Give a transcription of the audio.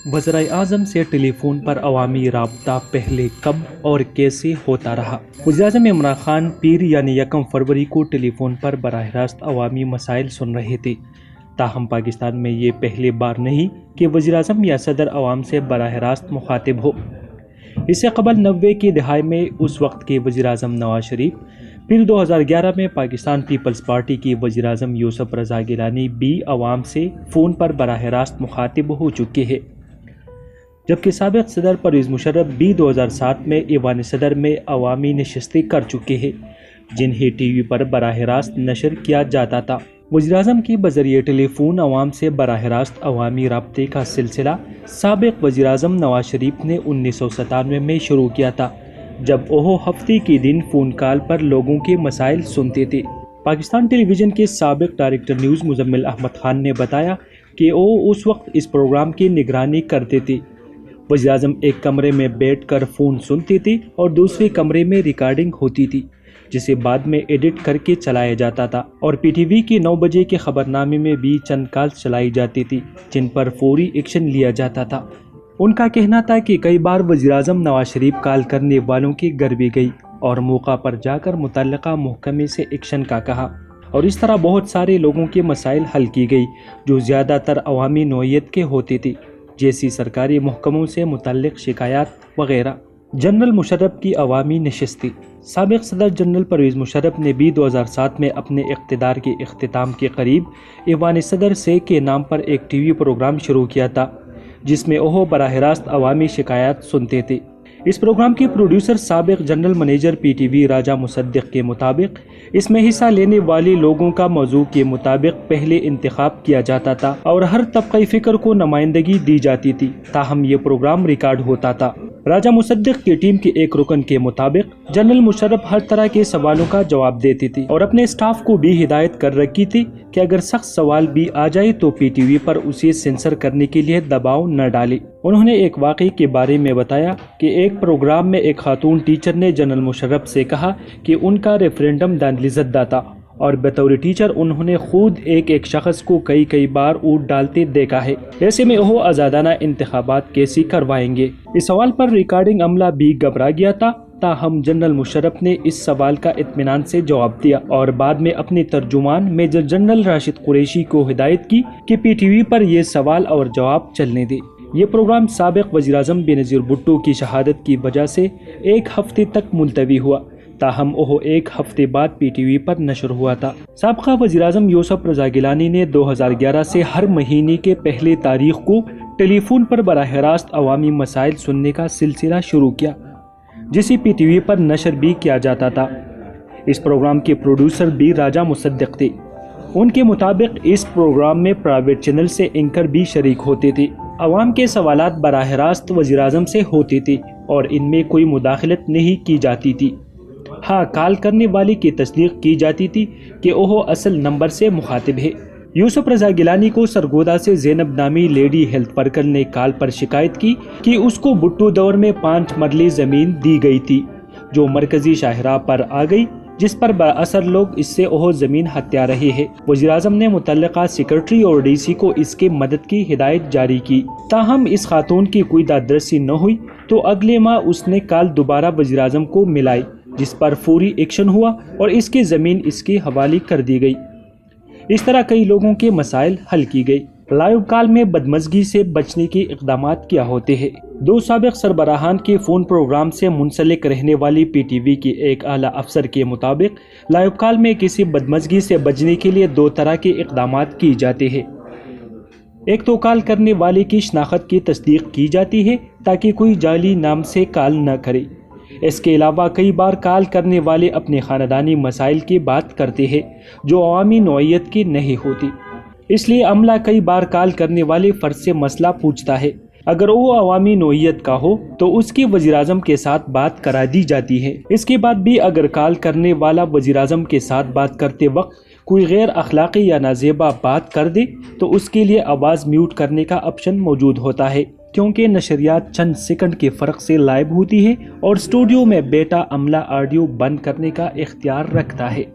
वज़ीर आज़म से टेलीफोन पर अवामी राब्ता पहले कब और कैसे होता रहा। वज़ीर आज़म इमरान खान पीर यानी 1 फरवरी को टेलीफोन पर बराह रास्त अवामी मसाइल सुन रहे थे। ताहम पाकिस्तान में ये पहली बार नहीं कि वज़ीर आज़म या सदर अवाम से बराह रास्त मुखातिब हो। इससे कबल 90 की दहाई में उस वक्त के वज़ीर आज़म नवाज शरीफ, फिर 2011 में पाकिस्तान पीपल्स पार्टी की वज़ीर आज़म यूसुफ रज़ा गिलानी भी अवाम से फ़ोन पर बराह रास्त मुखातिब हो चुके हैं, जबकि साबिक़ सदर परवेज़ मुशर्रफ भी 2007 में ईवान सदर में अवामी नशस्तें कर चुके हैं, जिन्हें टीवी पर बराह रास्त नशर किया जाता था। वज़ीर आज़म के बज़रिए टेलीफोन अवाम से बराह रास्त अवामी राब्ते का सिलसिला साबिक़ वज़ीर आज़म नवाज शरीफ ने 1997 में शुरू किया था, जब वो हफ्ते के दिन फ़ोन कॉल पर लोगों के मसाइल सुनते थे। पाकिस्तान टेलीविज़न के साबिक़ डायरेक्टर न्यूज़ मुज़म्मिल अहमद खान ने बताया कि वो उस वक्त इस प्रोग्राम की निगरानी करते थे। वज़ीर आज़म एक कमरे में बैठकर फ़ोन सुनते थे और दूसरे कमरे में रिकॉर्डिंग होती थी, जिसे बाद में एडिट करके चलाया जाता था, और पीटीवी के 9 बजे के खबरनामे में भी चंद कॉल चलाई जाती थी जिन पर फौरी एक्शन लिया जाता था। उनका कहना था कि कई बार वज़ीर आज़म नवाज शरीफ कॉल करने वालों के घर भी गई और मौका पर जाकर मुतल्लिका महकमे से एक्शन का कहा, और इस तरह बहुत सारे लोगों के मसाइल हल की गई जो ज़्यादातर अवामी नौइयत के होते थे, जैसी सरकारी महकमों से मुतल्लिक शिकायत वगैरह। जनरल मुशर्रफ की अवामी नशस्ती। साबिक़ सदर जनरल परवेज़ मुशर्रफ ने भी 2007 में अपने इक़्तिदार के इख्तिताम के करीब ईवान सदर से के नाम पर एक टीवी प्रोग्राम शुरू किया था, जिसमें वो बराह रास्त अवामी शिकायत सुनते थे। इस प्रोग्राम के प्रोड्यूसर साबिक़ जनरल मैनेजर पीटीवी राजा मुसद्दिक़ के मुताबिक इसमें हिस्सा लेने वाले लोगों का मौजू के मुताबिक पहले इंतखाब किया जाता था और हर तबक़े फ़िक्र को नुमाइंदगी दी जाती थी। ताहम ये प्रोग्राम रिकॉर्ड होता था। राजा मुसद्दिक़ की टीम के एक रुकन के मुताबिक जनरल मुशर्रफ हर तरह के सवालों का जवाब देती थी और अपने स्टाफ को भी हिदायत कर रखी थी कि अगर सख्त सवाल भी आ जाए तो पीटीवी पर उसे सेंसर करने के लिए दबाव न डाले। उन्होंने एक वाक़े के बारे में बताया कि एक प्रोग्राम में एक खातून टीचर ने जनरल मुशर्रफ से कहा कि उनका रेफरेंडम दानिज़दा था, और बतौर टीचर उन्होंने खुद एक शख्स को कई बार वोट डालते देखा है। ऐसे में वो आज़ादाना इंतखाबात कैसे करवाएंगे। इस सवाल पर रिकॉर्डिंग अमला भी घबरा गया था। ताहम जनरल मुशर्रफ ने इस सवाल का इत्मीनान से जवाब दिया और बाद में अपने तर्जुमान मेजर जनरल राशिद कुरैशी को हिदायत की कि पीटीवी पर यह सवाल और जवाब चलने दे। ये प्रोग्राम साबिक़ वज़ीर आज़म बेनज़ीर भुट्टो की शहादत की वजह से 1 हफ्ते तक मुलतवी हुआ। ताहम वो 1 हफ्ते बाद पीटीवी पर नशर हुआ था। साबका वज़ीर आज़म यूसुफ रज़ा गिलानी ने 2011 से हर महीने के पहले तारीख को टेलीफोन पर बराह रास्त अवामी मसाइल सुनने का सिलसिला शुरू किया, जिसे पीटीवी पर नशर भी किया जाता था। इस प्रोग्राम के प्रोड्यूसर भी राजा मुसद्दिक़ थे। उनके मुताबिक इस प्रोग्राम में प्राइवेट चैनल से एंकर भी शरीक होते थे। अवाम के सवालात बराह रास्त वज़ीर आज़म से होते थे और इनमें कोई मुदाखलत नहीं की जाती थी। हाँ, कॉल करने वाले की तस्दीक की जाती थी कि वो असल नंबर से मुखातिब है। यूसुफ रज़ा गिलानी को सरगोदा से ज़ैनब नामी लेडी हेल्थ वर्कर ने कॉल पर शिकायत की कि उसको भुट्टो दौर में 5 मरले ज़मीन दी गई थी, जो मरकजी शाहराह पर आ गई, जिस पर बाअसर लोग इससे ओह ज़मीन हत्या रहे हैं। वज़ीर आज़म ने मुतल्लिका सेक्रेटरी और डीसी को इसके मदद की हिदायत जारी की। ताहम इस खातून की कोई दादरसी न हुई तो अगले माह उसने कॉल दोबारा वज़ीर आज़म को मिलाई, जिस पर फौरी एक्शन हुआ और इसकी ज़मीन इसके हवाले कर दी गई। इस तरह कई लोगों के मसाइल हल की गई। लाइव कॉल में बदमज़गी से बचने के इक़दाम क्या होते हैं। 2 साबिक़ सरबराहान के फ़ोन प्रोग्राम से मुंसलिक रहने वाली पीटीवी के एक आला अफसर के मुताबिक लाइव कॉल में किसी बदमज़गी से बचने के लिए 2 तरह के इक़दाम किए जाते हैं। एक तो कॉल करने वाले की शनाख्त की तस्दीक की जाती है ताकि कोई जाली नाम से कॉल न करे। इसके अलावा कई बार कॉल करने वाले अपने ख़ानदानी मसाइल की बात करते हैं जो अवामी नौइयत की नहीं होती, इसलिए अमला कई बार कॉल करने वाले फ़र्द से मसला पूछता है। अगर वो अवामी नौइयत का हो तो उसकी वज़ीर आज़म के साथ बात करा दी जाती है। इसके बाद भी अगर कॉल करने वाला वज़ीर आज़म के साथ बात करते वक्त कोई गैर अखलाक़ी या नाजेबा बात कर दे तो उसके लिए आवाज़ म्यूट करने का ऑप्शन मौजूद होता है, क्योंकि नशरियात चंद सेकंड के फ़र्क से लाइव होती है और स्टूडियो में बेटा अमला ऑडियो बंद करने का इख्तियार रखता है।